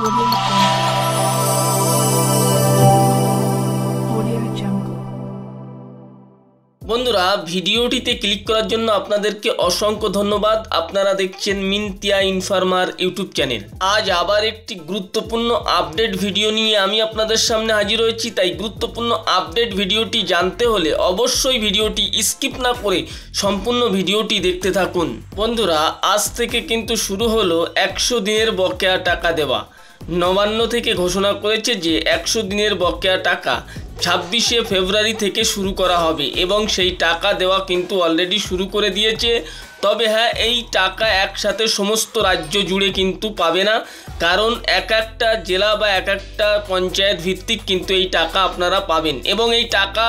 Audio Jungle. বন্ধুরা ভিডিওটিতে click করার জন্য আপনাদেরকে অসংখ্য ধন্যবাদ। আপনারা দেখছেন মিনতিয়া ইনফরমার ইউটিউব চ্যানেল। আজ আবার একটি গুরুত্বপূর্ণ আপডেট ভিডিও নিয়ে আমি আপনাদের সামনে হাজির হয়েছি। তাই গুরুত্বপূর্ণ আপডেট ভিডিওটি জানতে হলে অবশ্যই ভিডিওটি স্কিপ না করে সম্পূর্ণ ভিডিওটি দেখতে থাকুন। বন্ধুরা আজ থেকে কিন্তু শুরু হলো 100 দিনের বকেয়া টাকা দেওয়া। নবান্ন থেকে ঘোষণা করেছে যে 100 দিনের বকেয়া টাকা 26শে ফেব্রুয়ারি থেকে শুরু করা হবে এবং সেই টাকা দেওয়া কিন্তু অলরেডি শুরু করে দিয়েছে। তবে হ্যাঁ, এই টাকা একসাথে সমস্ত রাজ্য জুড়ে কিন্তু পাবে না, কারণ এক একটা জেলা বা এক একটা পঞ্চায়েত ভিত্তিক কিন্তু এই টাকা আপনারা পাবেন এবং এই টাকা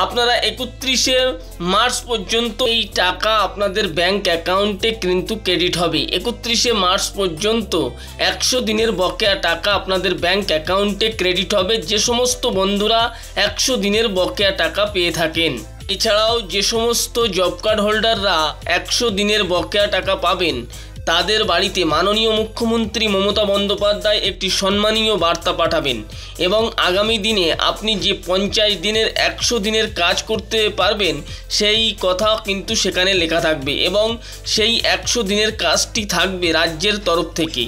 আপনারা 31শে মার্চ পর্যন্ত এই টাকা আপনাদের ব্যাংক অ্যাকাউন্টে কিন্তু ক্রেডিট হবে। 31শে মার্চ পর্যন্ত 100 দিনের বকেয়া টাকা আপনাদের ব্যাংক অ্যাকাউন্টে ক্রেডিট হবে, যে সমস্ত বন্ধুরা 100 দিনের বকেয়া টাকা পেয়ে থাকেন। এছাড়াও যে সমস্ত জব কার্ড হোল্ডাররা 100 দিনের বকেয়া টাকা পাবেন তাদের বাড়িতে মাননীয় মুখ্যমন্ত্রী মমতা বন্দ্যোপাধ্যায় একটি সম্মানীয় বার্তা পাঠাবেন এবং আগামী দিনে আপনি যে 50 দিনের 100 দিনের কাজ করতে পারবেন সেই কথা কিন্তু সেখানে লেখা থাকবে এবং সেই 100 দিনের কাজটি থাকবে রাজ্যের তরফ থেকে।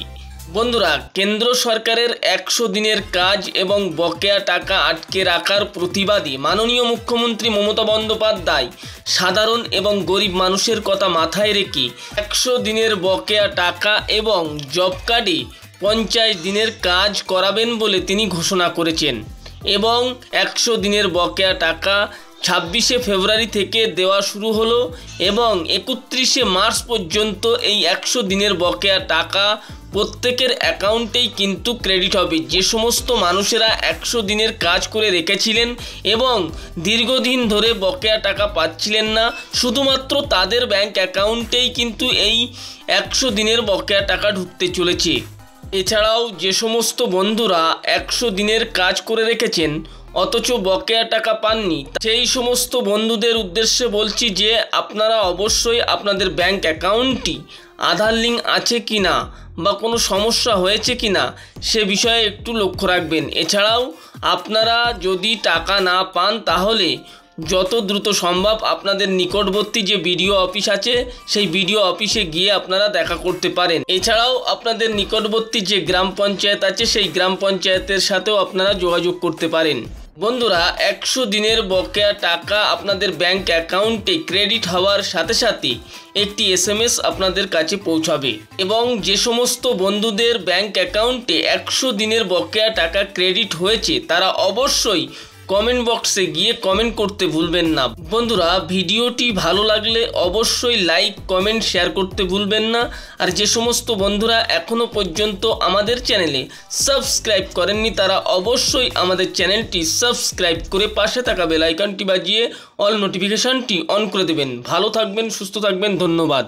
বন্ধুরা কেন্দ্র সরকারের 100 দিনের কাজ এবং বকেয়া টাকা আটকে রাখার প্রতিবাদে মাননীয় মুখ্যমন্ত্রী মমতা বন্দ্যোপাধ্যায় সাধারণ এবং গরিব মানুষের কথা মাথায় রেখে 100 দিনের বকেয়া টাকা এবং জব কার্ডে 50 দিনের কাজ করাবেন বলে তিনি ঘোষণা করেছেন এবং 100 দিনের বকেয়া টাকা 26শে ফেব্রুয়ারি থেকে দেওয়া শুরু হলো এবং 31শে মার্চ পর্যন্ত এই 100 দিনের বকেয়া টাকা প্রত্যেকের অ্যাকাউন্টেই কিন্তু ক্রেডিট হবে। যে সমস্ত মানুষেরা 100 দিনের কাজ করে রেখেছিলেন এবং দীর্ঘদিন ধরে বকেয়া টাকা পাচ্ছিলেন না, শুধুমাত্র তাদের ব্যাংক অ্যাকাউন্টেই কিন্তু এই 100 দিনের বকেয়া টাকা ঢুকতে চলেছে। এছাড়াও যে সমস্ত বন্ধুরা 100 দিনের কাজ করে রেখেছেন অথচ বকেয়া টাকা পাননি, সেই সমস্ত বন্ধুদের উদ্দেশ্যে বলছি যে আপনারা অবশ্যই আপনাদের ব্যাংক অ্যাকাউন্টটি আধার লিঙ্ক আছে কি না বা কোনো সমস্যা হয়েছে কি না সে বিষয়ে একটু লক্ষ্য রাখবেন। এছাড়াও আপনারা যদি টাকা না পান তাহলে যত দ্রুত সম্ভব আপনাদের নিকটবর্তী যে বিডিও অফিস আছে সেই বিডিও অফিসে গিয়ে আপনারা দেখা করতে পারেন। এছাড়াও আপনাদের নিকটবর্তী যে গ্রাম পঞ্চায়েত আছে সেই গ্রাম পঞ্চায়েতের সাথেও আপনারা যোগাযোগ করতে পারেন। বন্ধুরা 100 দিনের বকেয়া টাকা আপনাদের ব্যাংক অ্যাকাউন্টে ক্রেডিট হওয়ার সাথে সাথে একটি SMS আপনাদের কাছে পৌঁছাবে এবং যে সমস্ত বন্ধুদের ব্যাংক অ্যাকাউন্টে 100 দিনের বকেয়া টাকা ক্রেডিট হয়েছে তারা অবশ্যই কমেন্ট বক্সে গিয়ে কমেন্ট করতে ভুলবেন না। বন্ধুরা ভিডিওটি ভালো লাগলে অবশ্যই লাইক কমেন্ট শেয়ার করতে ভুলবেন না। আর যে সমস্ত বন্ধুরা এখনও পর্যন্ত আমাদের চ্যানেলে সাবস্ক্রাইব করেননি তারা অবশ্যই আমাদের চ্যানেলটি সাবস্ক্রাইব করে পাশে থাকা বেল আইকনটি বাজিয়ে অল নোটিফিকেশনটি অন করে দেবেন। ভালো থাকবেন, সুস্থ থাকবেন, ধন্যবাদ।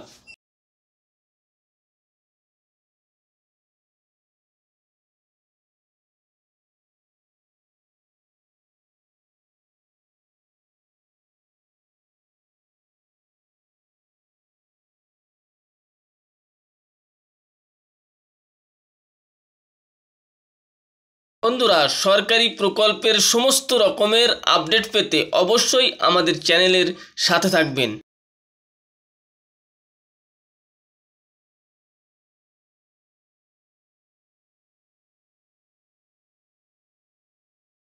বন্ধুরা সরকারি প্রকল্পের সমস্ত রকমের আপডেট পেতে অবশ্যই আমাদের চ্যানেলের সাথে থাকবেন।